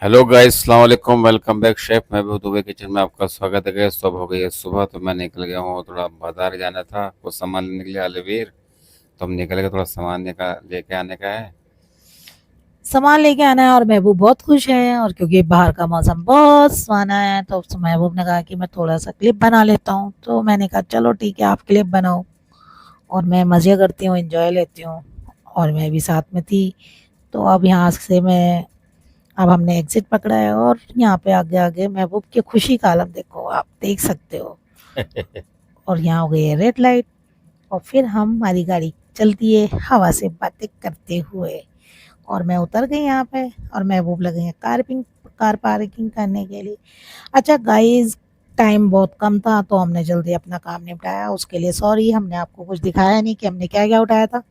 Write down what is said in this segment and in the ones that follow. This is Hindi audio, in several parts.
हेलो गाइस, अस्सलाम वालेकुम। वेलकम बैक शेफ महबूब दुबे किचन में आपका स्वागत है। गैस सुबह हो गई है। सुबह तो मैं निकल गया हूँ, थोड़ा बाजार जाना था, कुछ सामान लेने के लिए आलूवीर। तो हम निकल गए, थोड़ा सामान लेके आने का है। सामान लेके आना है और महबूब बहुत खुश है और क्योंकि बाहर का मौसम बहुत सुहाना है तो महबूब ने कहा कि मैं थोड़ा सा क्लिप बना लेता हूँ। तो मैंने कहा चलो ठीक है, आप क्लिप बनाओ और मैं मज़े करती हूँ, एंजॉय लेती हूँ। और मैं भी साथ में थी। तो अब यहाँ से मैं अब हमने एग्जिट पकड़ा है और यहाँ पे आगे आगे महबूब की खुशी का आलम देखो, आप देख सकते हो। और यहाँ हो गई है रेड लाइट और फिर हमारी गाड़ी चलती है हवा से बातें करते हुए। और मैं उतर गई यहाँ पे और महबूब लगे हैं कार पार्किंग करने के लिए। अच्छा गाइस, टाइम बहुत कम था तो हमने जल्दी अपना काम निपटाया, उसके लिए सॉरी। हमने आपको कुछ दिखाया नहीं कि हमने क्या क्या उठाया था।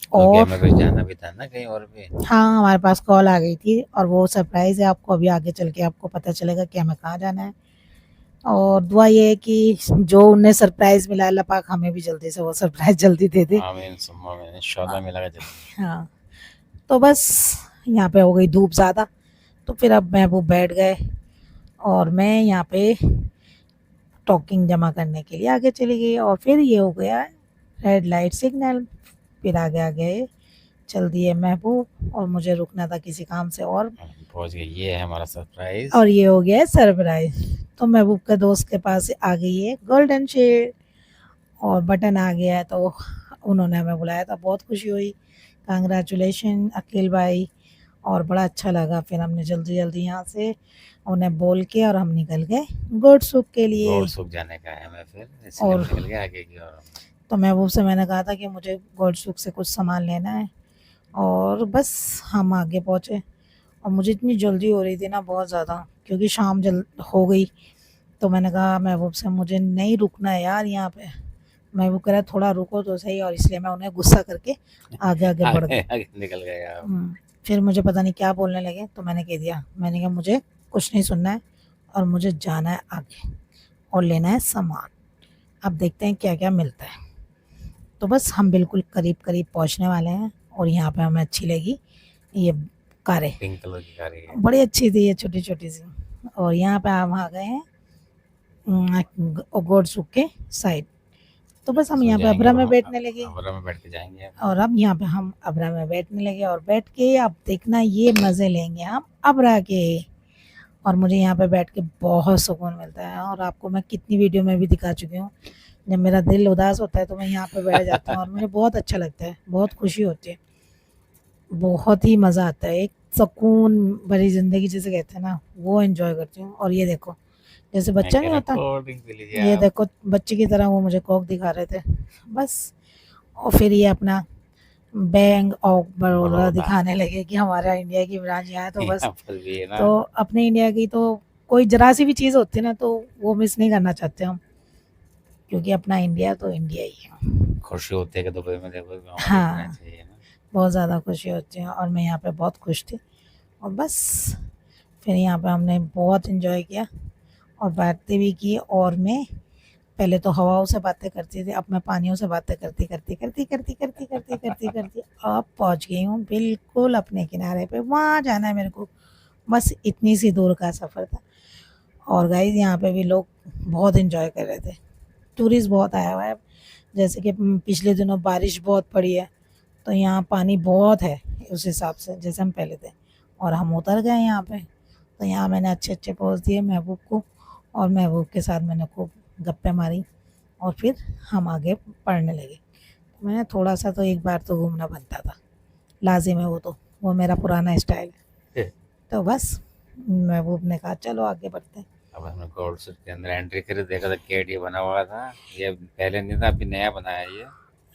क्योंकि और हमें कुछ जाना भी था ना कहीं और भी। हाँ, हमारे पास कॉल आ गई थी और वो सरप्राइज़ है आपको, अभी आगे चल के आपको पता चलेगा कि हमें कहाँ जाना है। और दुआ ये है कि जो उन्हें सरप्राइज़ मिला अल्लाह पाक हमें भी जल्दी से वो सरप्राइज़ जल्दी दे दे। आमीन सुम्मा आमीन, इंशाल्लाह मिलेगा जल्दी। हाँ, तो बस यहाँ पे हो गई धूप ज़्यादा। तो फिर अब महबूब बैठ गए और मैं यहाँ पे टोकन जमा करने के लिए आगे चली गई और फिर ये हो गया रेड लाइट सिग्नल। फिर आगे आगे चल दिए महबूब और मुझे रुकना था किसी काम से। पहुंच गए, ये है हमारा सरप्राइज। और ये हो गया है सरप्राइज। तो महबूब के दोस्त के पास आ गई है गोल्डन शेड और बटन आ गया है। तो उन्होंने हमें बुलाया था, बहुत खुशी हुई। कंग्रेचुलेशन अकील भाई। और बड़ा अच्छा लगा। फिर हमने जल्दी जल्दी यहाँ से उन्हें बोल के और हम निकल गए गोड सूप के गोल लिए। सूख जाने का है हमें, फिर इसलिए हम और निकल गए आगे की ओर। तो महबूब से मैंने कहा था कि मुझे गोल्ड सूक से कुछ सामान लेना है और बस हम आगे पहुँचे। और मुझे इतनी जल्दी हो रही थी ना, बहुत ज़्यादा, क्योंकि शाम जल हो गई। तो मैंने कहा महबूब से मुझे नहीं रुकना है यार यहाँ पे। महबूब कह रहा थोड़ा रुको तो सही, और इसलिए मैं उन्हें गुस्सा करके आगे आगे बढ़ आगे गई। आगे निकल गए आप। फिर मुझे पता नहीं क्या बोलने लगे तो मैंने कह दिया, मैंने कहा मुझे कुछ नहीं सुनना है और मुझे जाना है आगे और लेना है सामान। अब देखते हैं क्या क्या मिलता है। तो बस हम बिल्कुल करीब करीब पहुंचने वाले हैं और यहाँ पे हमें अच्छी लगी ये कारें। पिंक कलर की कार है। बड़ी अच्छी थी ये, छोटी छोटी सी। और यहाँ पे हम आ गए हैं गोड सूप के साइड। तो बस हम सो यहाँ पे जाएंगे अबरा अब में हम। बैठने लगे। अब में बैठ के जाएंगे अब। और अब यहाँ पे हम अबरा में बैठने लगे और बैठ के अब देखना ये मज़े लेंगे हम अबरा के। और मुझे यहाँ पे बैठ के बहुत सुकून मिलता है और आपको मैं कितनी वीडियो में भी दिखा चुकी हूँ। जब मेरा दिल उदास होता है तो मैं यहाँ पे बैठ जाती हूँ और मुझे बहुत अच्छा लगता है, बहुत खुशी होती है, बहुत ही मज़ा आता है। एक सुकून भरी ज़िंदगी जिसे कहते हैं ना, वो एंजॉय करती हूँ। और ये देखो, जैसे मैं बच्चा कह नहीं रहा होता, कोल्ड ड्रिंक पी लीजिए ये आप। देखो बच्चे की तरह वो मुझे कोक दिखा रहे थे बस। और फिर ये अपना बैंक ऑफ बड़ौदा बड़ौदा। दिखाने लगे कि हमारा इंडिया की ब्रांच यहाँ है। तो बस, यहाँ पर भी है ना। तो अपने इंडिया की तो कोई जरा सी भी चीज़ होती है ना तो वो मिस नहीं करना चाहते हम, क्योंकि अपना इंडिया तो इंडिया ही है। खुशी होती है कि दुबई में देखो कि हमारी हाँ, ब्रांच है ये ना। बहुत ज़्यादा खुशी होती है और मैं यहाँ पे बहुत खुश थी। और बस फिर यहाँ पे हमने बहुत इन्जॉय किया और बातें भी की। और मैं पहले तो हवाओं से बातें करती थी, अब मैं पानियों से बातें करती करती करती करती करती करती करती करती अब पहुँच गई हूँ बिल्कुल अपने किनारे पे। वहाँ जाना है मेरे को, बस इतनी सी दूर का सफ़र था। और गाइस यहाँ पे भी लोग बहुत इन्जॉय कर रहे थे, टूरिस्ट बहुत आया हुआ है। जैसे कि पिछले दिनों बारिश बहुत पड़ी है तो यहाँ पानी बहुत है उस हिसाब से जैसे हम पहले थे। और हम उतर गए यहाँ पे, तो यहाँ मैंने अच्छे अच्छे पोज दिए महबूब को और महबूब के साथ मैंने खूब गप्पे मारी। और फिर हम आगे पढ़ने लगे। मैंने थोड़ा सा तो एक बार तो घूमना बनता था, लाजिम है वो, तो वो मेरा पुराना स्टाइल है। तो बस महबूब ने कहा चलो आगे बढ़ते हैं। अब हमने गोल्ड सिटी के अंदर एंट्री करी, देखा था गेट ये बना हुआ था। ये पहले नहीं था, अभी नया बनाया है ये।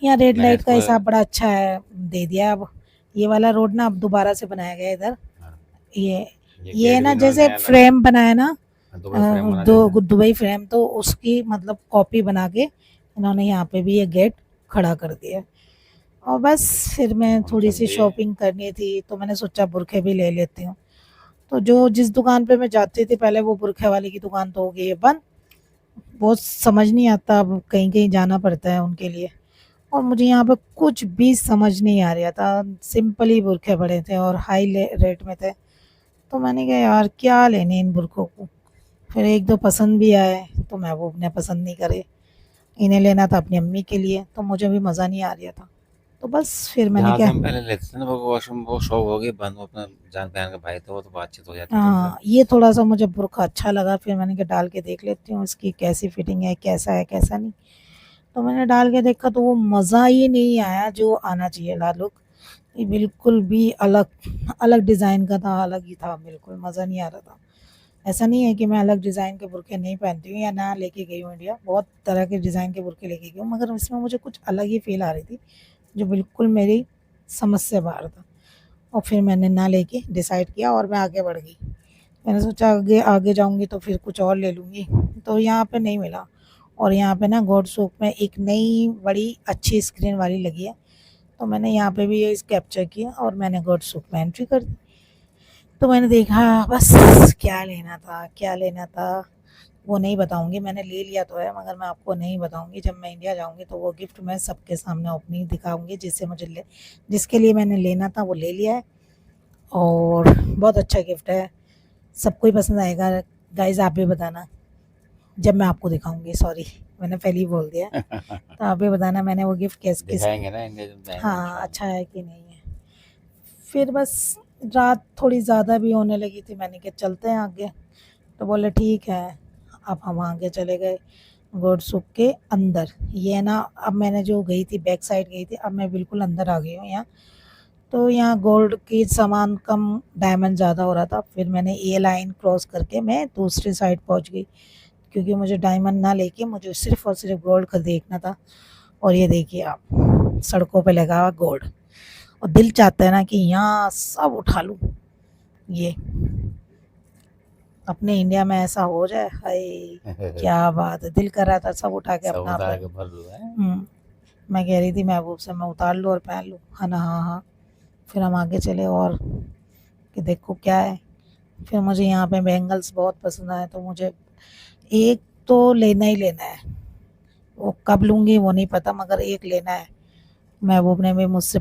यहाँ रेड मैंने लाइट का इसको। हिसाब बड़ा अच्छा है, दे दिया अब। ये वाला रोड ना अब दोबारा से बनाया गया है इधर। हाँ, ये ये ये गेट भी ना इन्होंने जैसे नया लगा। फ्रेम बनाया ना, दुबई फ्रेम बना जैसे। दो दुबई फ्रेम, तो उसकी मतलब कॉपी बना के इन्होंने यहाँ पे भी ये गेट खड़ा कर दिया। और बस फिर मैं हम थोड़ी चल सी दिए। शॉपिंग करनी थी तो मैंने सोचा बुरखे भी ले लेती हूँ। तो जो जिस दुकान पे मैं जाती थी पहले, वो बुरखे वाले की दुकान तो हो गई है बंद। बहुत समझ नहीं आता, अब कहीं कहीं जाना पड़ता है उनके लिए। और मुझे यहाँ पे कुछ भी समझ नहीं आ रहा था, सिंपल ही बुरखे पड़े थे और हाई रेट में थे। तो मैंने कहा यार क्या लेने इन बुरकों को। फिर एक दो पसंद भी आए तो महबूब ने पसंद नहीं करे। इन्हें लेना था अपनी अम्मी के लिए, तो मुझे भी मज़ा नहीं आ रहा था। तो बस फिर मैंने जहाँ से क्या, हम पहले लेते थे ना वो वॉशरूम, वो शौक हो गई बंद, वो अपना जान पहचान के भाई थे, वो तो बातचीत हो जाती थी उनसे। हाँ ये थोड़ा सा मुझे बुरका अच्छा लगा। फिर मैंने कहा डाल के देख लेती हूँ इसकी कैसी फिटिंग है कैसा नहीं। तो मैंने डाल के देखा तो वो मज़ा ही नहीं आया जो आना चाहिए था लुक। ये बिल्कुल भी अलग अलग डिज़ाइन का था, अलग ही था, बिल्कुल मज़ा नहीं आ रहा था। ऐसा नहीं है कि मैं अलग डिज़ाइन के बुरके नहीं पहनती हूँ या ना लेके गई हूँ इंडिया, बहुत तरह के डिज़ाइन के बुरके लेके गई हूँ, मगर इसमें मुझे कुछ अलग ही फ़ील आ रही थी जो बिल्कुल मेरी समझ से बाहर था। और फिर मैंने ना लेके डिसाइड किया और मैं आगे बढ़ गई। मैंने सोचा आगे आगे जाऊँगी तो फिर कुछ और ले लूँगी, तो यहाँ पे नहीं मिला। और यहाँ पे ना गॉड सोप में एक नई बड़ी अच्छी स्क्रीन वाली लगी है, तो मैंने यहाँ पे भी ये कैप्चर किया और मैंने गॉड सोप में एंट्री कर दी। तो मैंने देखा बस क्या लेना था वो नहीं बताऊंगी। मैंने ले लिया तो है मगर मैं आपको नहीं बताऊंगी। जब मैं इंडिया जाऊंगी तो वो गिफ्ट मैं सबके सामने ओपनिंग दिखाऊंगी, जिसके लिए मैंने लेना था वो ले लिया है। और बहुत अच्छा गिफ्ट है, सबको ही पसंद आएगा। गाइज आप भी बताना जब मैं आपको दिखाऊंगी। सॉरी मैंने पहले ही बोल दिया, तो आप भी बताना मैंने वो गिफ्ट किस दिखाएंगे ना इंडिया जब जाएंगे हाँ इंशाल्लाह। अच्छा है कि नहीं है। फिर बस रात थोड़ी ज़्यादा भी होने लगी थी, मैंने कहा चलते हैं आगे। तो बोले ठीक है। अब हम आगे चले गए गोडसुक के अंदर। ये ना अब मैंने जो गई थी बैक साइड गई थी, अब मैं बिल्कुल अंदर आ गई हूँ यहाँ। तो यहाँ गोल्ड की सामान कम, डायमंड ज़्यादा हो रहा था। फिर मैंने ये लाइन क्रॉस करके मैं दूसरी साइड पहुँच गई, क्योंकि मुझे डायमंड ना लेके मुझे सिर्फ और सिर्फ गोल्ड का देखना था। और ये देखिए आप सड़कों पे लगा हुआ गोल्ड, और दिल चाहता है ना कि यहाँ सब उठा लूँ। ये अपने इंडिया में ऐसा हो जाए, हाय क्या बात है, दिल कर रहा था सब उठा के सब अपना उतार पे। के भर लो है। मैं कह रही थी महबूब से मैं उतार लूँ और पहन लूँ, हाँ ना हाँ हाँ। फिर हम आगे चले और कि देखो क्या है। फिर मुझे यहाँ पे बैंगल्स बहुत पसंद आए, तो मुझे एक तो लेना ही लेना है। वो कब लूँगी वो नहीं पता, मगर एक लेना है। महबूब ने भी मुझसे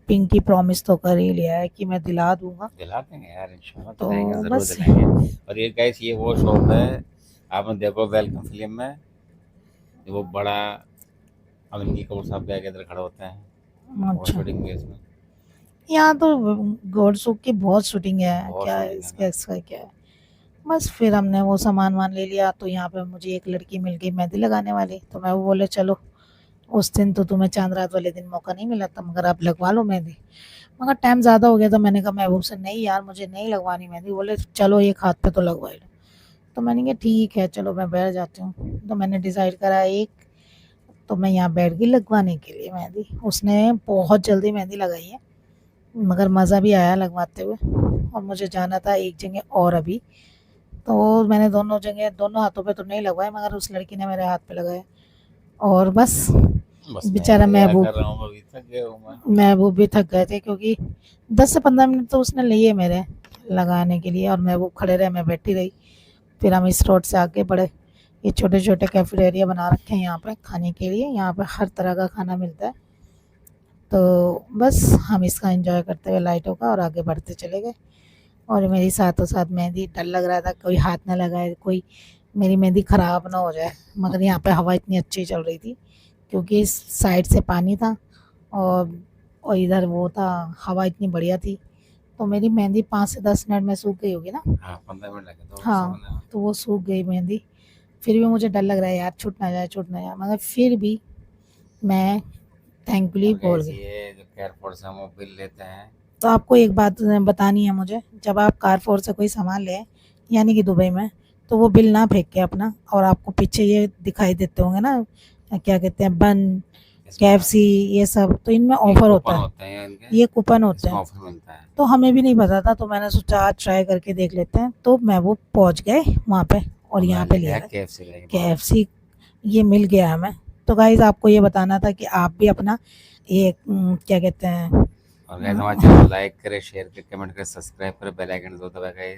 पिंक की प्रॉमिस तो कर ही लिया है कि मैं दिला दूंगा। दिला देंगे यार इंशाल्लाह, तो दिलाएंगे, जरूर बस दिलाएंगे। और ये गाइस ये वो शॉप है, आपने देखो वेलकम फिल्म में वो बड़ा अनिल कपूर साहब के आगे इधर खड़े होते हैं, वो अच्छा, शूटिंग भी इसमें यहाँ तो गॉडसुक की बहुत शूटिंग है, बहुत क्या है शूटिंग है इसका ना। इसका क्या है। बस फिर हमने वो सामान वान ले लिया। तो यहाँ पे मुझे एक लड़की मिल गई मेहंदी लगाने वाली, तो मैं वो बोले चलो, उस दिन तो तुम्हें चांद रात वाले दिन मौका नहीं मिला था, मगर आप लगवा लो मेहंदी। मगर टाइम ज़्यादा हो गया था, मैंने कहा महबूब से नहीं यार मुझे नहीं लगवानी मेहंदी। बोले चलो एक हाथ पे तो लगवा लो। तो मैंने कहा ठीक है चलो मैं बैठ जाती हूँ। तो मैंने डिसाइड करा एक, तो मैं यहाँ बैठ गई लगवाने के लिए मेहंदी। उसने बहुत जल्दी मेहंदी लगाई है, मगर मज़ा भी आया लगवाते हुए। और मुझे जाना था एक जगह और अभी, तो मैंने दोनों जगह दोनों हाथों पे तो नहीं लगवाए, मगर उस लड़की ने मेरे हाथ पे लगाए। और बस बस मैं बेचारा इंतजार महबूब कर रहा हूँ, अभी थक गया हूँ मैं। महबूब भी थक गए थे, क्योंकि 10 से 15 मिनट तो उसने लिए मेरे लगाने के लिए, और महबूब खड़े रहे मैं बैठी रही। फिर हम इस रोड से आगे बढ़े। ये छोटे छोटे कैफेटेरिया बना रखे हैं यहाँ पे खाने के लिए, यहाँ पे हर तरह का खाना मिलता है। तो बस हम इसका एंजॉय करते हुए लाइटों का और आगे बढ़ते चले गए। और मेरी साथों साथ मेहंदी, डर लग रहा था कोई हाथ ना लगाए, कोई मेरी मेहंदी ख़राब ना हो जाए। मगर यहाँ पे हवा इतनी अच्छी चल रही थी, क्योंकि इस साइड से पानी था और इधर वो था, हवा इतनी बढ़िया थी। तो मेरी मेहंदी 5 से 10 मिनट में सूख गई होगी ना। हाँ 15 मिनट लगे तो हाँ, समझ में। तो वो सूख गई मेहंदी। फिर भी मुझे डर लग रहा है यार छूट ना जाए, मगर फिर भी मैं थैंकफुली और बोल गैस गई। ये जो एयरपोर्ट से हम वो बिल लेते हैं, तो आपको एक बात बतानी है मुझे, जब आप कारफोर से कोई सामान लें यानी कि दुबई में, तो वो बिल ना फेंक के अपना, और आपको पीछे ये दिखाई देते होंगे ना क्या कहते हैं बन, इसमें केएफसी, ये सब तो इनमें ये ऑफर कूपन होता है। होते हैं इनके, ये कूपन होते इसमें हैं। ऑफर मिलता है। तो हमें भी नहीं पता था, तो मैंने सोचा आज ट्राई करके देख लेते हैं। तो मैं वो पहुंच गए वहाँ पे और और मैं यहाँ पे लेके ले आया आए KFC लेके बहुत। केएफसी। ये मिल गया हमें। तो गाइज आपको ये बताना था कि आप भी अपना ये क्या कहते हैं और गैस हमारे चैनल को लाइक करें, शेयर करें, कमेंट करें, सब्सक्राइब करें, बेल आइकन दो दबाएं।